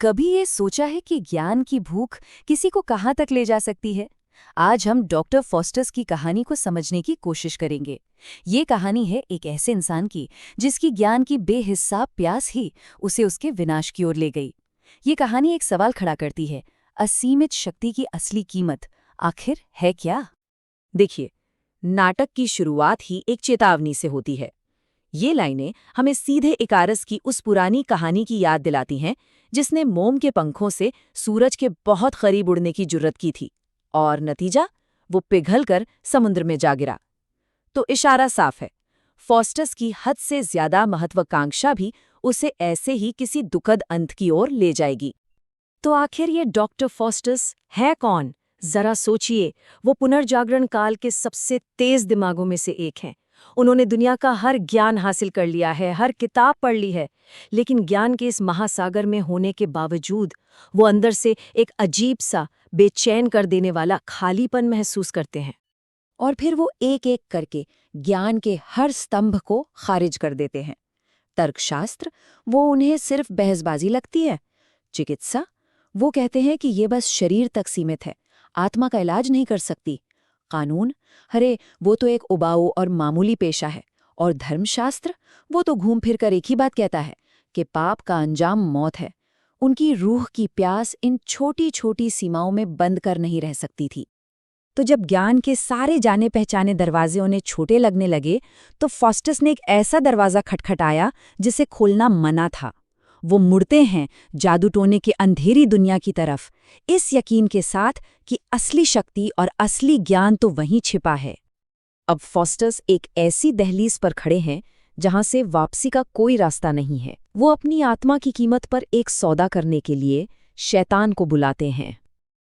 कभी ये सोचा है कि ज्ञान की भूख किसी को कहाँ तक ले जा सकती है? आज हम डॉक्टर फॉस्टर्स की कहानी को समझने की कोशिश करेंगे। ये कहानी है एक ऐसे इंसान की जिसकी ज्ञान की बेहिसाब प्यास ही उसे उसके विनाश की ओर ले गई। ये कहानी एक सवाल खड़ा करती है, असीमित शक्ति की असली कीमत आखिर है क्या? देखिए, नाटक की शुरुआत ही एक चेतावनी से होती है। ये लाइनें हमें सीधे इकारस की उस पुरानी कहानी की याद दिलाती हैं जिसने मोम के पंखों से सूरज के बहुत करीब उड़ने की जुर्रत की थी और नतीजा वो पिघलकर समुद्र में जा गिरा। तो इशारा साफ है, फॉस्टस की हद से ज्यादा महत्वाकांक्षा भी उसे ऐसे ही किसी दुखद अंत की ओर ले जाएगी। तो आखिर ये डॉक्टर फॉस्टस है कौन? जरा सोचिए, वो पुनर्जागरण काल के सबसे तेज दिमागों में से एक हैं। उन्होंने दुनिया का हर ज्ञान हासिल कर लिया है, हर किताब पढ़ ली है, लेकिन ज्ञान के इस महासागर में होने के बावजूद वो अंदर से एक अजीब सा बेचैन कर देने वाला खालीपन महसूस करते हैं। और फिर वो एक एक करके ज्ञान के हर स्तंभ को खारिज कर देते हैं। तर्कशास्त्र, वो उन्हें सिर्फ बहसबाजी लगती है। चिकित्सा, वो कहते हैं कि ये बस शरीर तक सीमित है, आत्मा का इलाज नहीं कर सकती। कानून, अरे वो तो एक उबाऊ और मामूली पेशा है। और धर्मशास्त्र, वो तो घूम फिर कर एक ही बात कहता है कि पाप का अंजाम मौत है। उनकी रूह की प्यास इन छोटी छोटी सीमाओं में बंद कर नहीं रह सकती थी। तो जब ज्ञान के सारे जाने पहचाने दरवाजे उन्हें छोटे लगने लगे, तो फॉस्टस ने एक ऐसा दरवाज़ा खटखटाया जिसे खोलना मना था। वो मुड़ते हैं जादू टोने के अंधेरी दुनिया की तरफ, इस यकीन के साथ कि असली शक्ति और असली ज्ञान तो वहीं छिपा है। अब फॉस्टस एक ऐसी दहलीज पर खड़े हैं जहां से वापसी का कोई रास्ता नहीं है। वो अपनी आत्मा की कीमत पर एक सौदा करने के लिए शैतान को बुलाते हैं।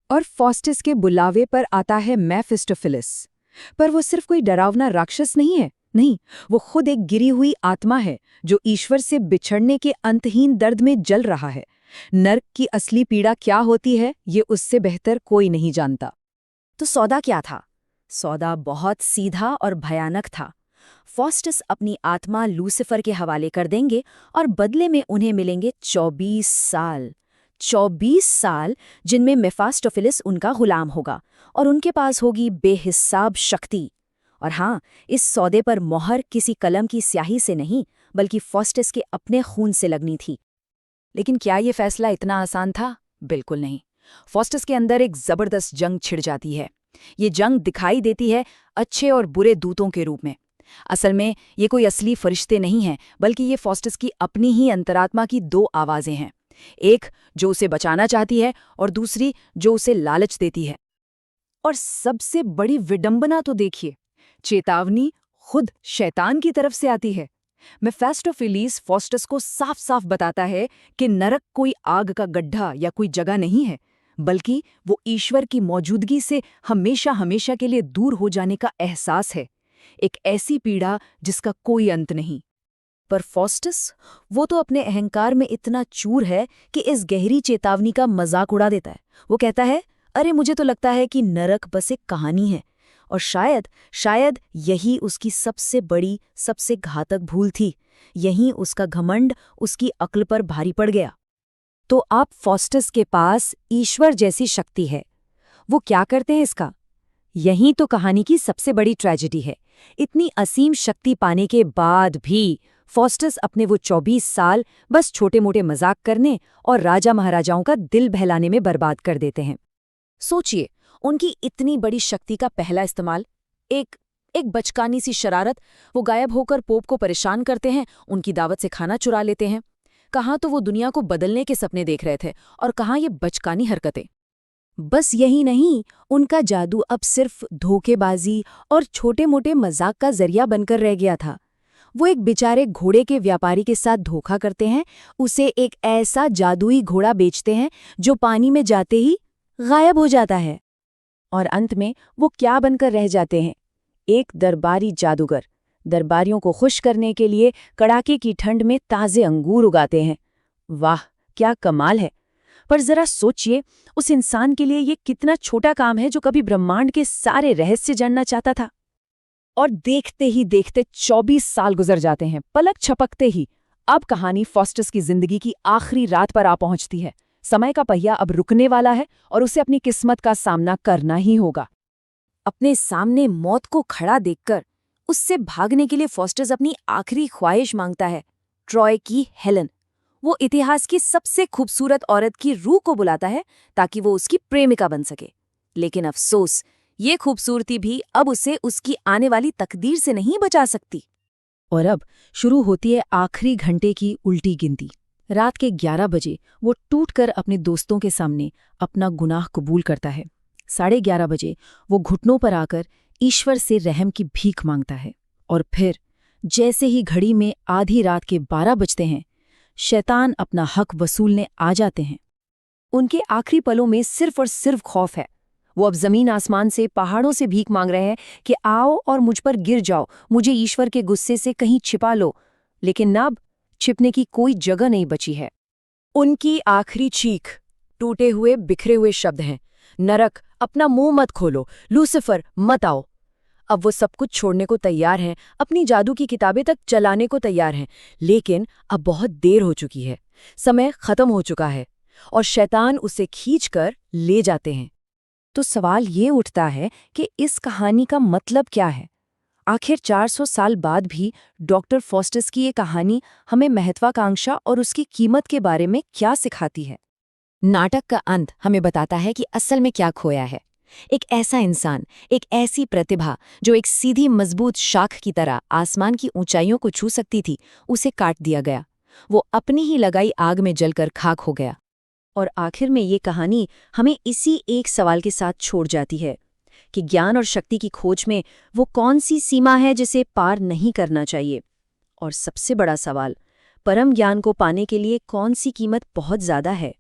और फॉस्टस के बुलावे पर आता है मेफिस्टोफिलिस। पर वो सिर्फ कोई डरावना राक्षस नहीं है, नहीं, वो खुद एक गिरी हुई आत्मा है जो ईश्वर से बिछड़ने के अंतहीन दर्द में जल रहा है। नर्क की असली पीड़ा क्या होती है, ये उससे बेहतर कोई नहीं जानता। तो सौदा क्या था? सौदा बहुत सीधा और भयानक था। फॉस्टस अपनी आत्मा लूसिफर के हवाले कर देंगे और बदले में उन्हें मिलेंगे 24 साल। 24 साल जिनमें मेफास्टोफिलिस उनका गुलाम होगा और उनके पास होगी बेहिसाब शक्ति। और हाँ, इस सौदे पर मोहर किसी कलम की स्याही से नहीं, बल्कि फॉस्टस के अपने खून से लगनी थी। लेकिन क्या ये फैसला इतना आसान था? बिल्कुल नहीं। फॉस्टस के अंदर एक जबरदस्त जंग छिड़ जाती है। ये जंग दिखाई देती है अच्छे और बुरे दूतों के रूप में। असल में ये कोई असली फरिश्ते नहीं हैं, बल्कि ये फॉस्टस की अपनी ही अंतरात्मा की दो आवाज़ें हैं। एक जो उसे बचाना चाहती है और दूसरी जो उसे लालच देती है। और सबसे बड़ी विडंबना तो देखिए, चेतावनी खुद शैतान की तरफ से आती है। मेफास्टोफिलिस फॉस्टस को साफ साफ बताता है कि नरक कोई आग का गड्ढा या कोई जगह नहीं है, बल्कि वो ईश्वर की मौजूदगी से हमेशा हमेशा के लिए दूर हो जाने का एहसास है। एक ऐसी पीड़ा जिसका कोई अंत नहीं। पर फॉस्टस, वो तो अपने अहंकार में इतना चूर है कि इस गहरी चेतावनी का मजाक उड़ा देता है। वो कहता है, अरे मुझे तो लगता है कि नरक बस एक कहानी है। और शायद यही उसकी सबसे बड़ी, सबसे घातक भूल थी। यहीं उसका घमंड उसकी अक्ल पर भारी पड़ गया। तो आप फॉस्टस के पास ईश्वर जैसी शक्ति है, वो क्या करते हैं इसका? यही तो कहानी की सबसे बड़ी ट्रेजेडी है। इतनी असीम शक्ति पाने के बाद भी फॉस्टस अपने वो 24 साल बस छोटे मोटे मजाक करने और राजा महाराजाओं का दिल बहलाने में बर्बाद कर देते हैं। सोचिए, उनकी इतनी बड़ी शक्ति का पहला इस्तेमाल, एक बचकानी सी शरारत। वो गायब होकर पोप को परेशान करते हैं, उनकी दावत से खाना चुरा लेते हैं। कहाँ तो वो दुनिया को बदलने के सपने देख रहे थे और कहाँ ये बचकानी हरकतें। बस यही नहीं, उनका जादू अब सिर्फ धोखेबाजी और छोटे मोटे मजाक का जरिया बनकर रह गया था। वो एक बेचारे घोड़े के व्यापारी के साथ धोखा करते हैं, उसे एक ऐसा जादुई घोड़ा बेचते हैं जो पानी में जाते ही गायब हो जाता है। और अंत में वो क्या बनकर रह जाते हैं? एक दरबारी जादूगर। दरबारियों को खुश करने के लिए कड़ाके की ठंड में ताज़े अंगूर उगाते हैं। वाह, क्या कमाल है! पर जरा सोचिए, उस इंसान के लिए ये कितना छोटा काम है जो कभी ब्रह्मांड के सारे रहस्य जानना चाहता था। और देखते ही देखते 24 साल गुजर जाते हैं, पलक छपकते ही। अब कहानी फॉस्टस की जिंदगी की आखिरी रात पर आ पहुंचती है। समय का पहिया अब रुकने वाला है और उसे अपनी किस्मत का सामना करना ही होगा। अपने सामने मौत को खड़ा देखकर उससे भागने के लिए फॉस्टर्स अपनी आखिरी ख्वाहिश मांगता है, ट्रॉय की हेलन। वो इतिहास की सबसे खूबसूरत औरत की रूह को बुलाता है ताकि वो उसकी प्रेमिका बन सके। लेकिन अफसोस, ये खूबसूरती भी अब उसे उसकी आने वाली तकदीर से नहीं बचा सकती। और अब शुरू होती है आखिरी घंटे की उल्टी गिनती। रात के 11 बजे वो टूटकर अपने दोस्तों के सामने अपना गुनाह कबूल करता है। 11:30 बजे वो घुटनों पर आकर ईश्वर से रहम की भीख मांगता है। और फिर जैसे ही घड़ी में आधी रात के 12 बजते हैं, शैतान अपना हक वसूलने आ जाते हैं। उनके आखिरी पलों में सिर्फ और सिर्फ खौफ है। वो अब जमीन आसमान से, पहाड़ों से भीख मांग रहे हैं कि आओ और मुझ पर गिर जाओ, मुझे ईश्वर के गुस्से से कहीं छिपा लो। लेकिन अब छिपने की कोई जगह नहीं बची है। उनकी आखिरी चीख टूटे हुए बिखरे हुए शब्द हैं, नरक अपना मुंह मत खोलो, लूसिफर मत आओ। अब वो सब कुछ छोड़ने को तैयार हैं, अपनी जादू की किताबें तक चलाने को तैयार हैं, लेकिन अब बहुत देर हो चुकी है। समय खत्म हो चुका है और शैतान उसे खींचकर ले जाते हैं। तो सवाल ये उठता है कि इस कहानी का मतलब क्या है? आखिर 400 साल बाद भी डॉक्टर फॉस्टर्स की ये कहानी हमें महत्वाकांक्षा और उसकी कीमत के बारे में क्या सिखाती है? नाटक का अंत हमें बताता है कि असल में क्या खोया है। एक ऐसा इंसान, एक ऐसी प्रतिभा जो एक सीधी मजबूत शाख की तरह आसमान की ऊंचाइयों को छू सकती थी, उसे काट दिया गया। वो अपनी ही लगाई आग में जलकर खाक हो गया। और आखिर में ये कहानी हमें इसी एक सवाल के साथ छोड़ जाती है कि ज्ञान और शक्ति की खोज में वो कौन सी सीमा है जिसे पार नहीं करना चाहिए। और सबसे बड़ा सवाल, परम ज्ञान को पाने के लिए कौन सी कीमत बहुत ज़्यादा है?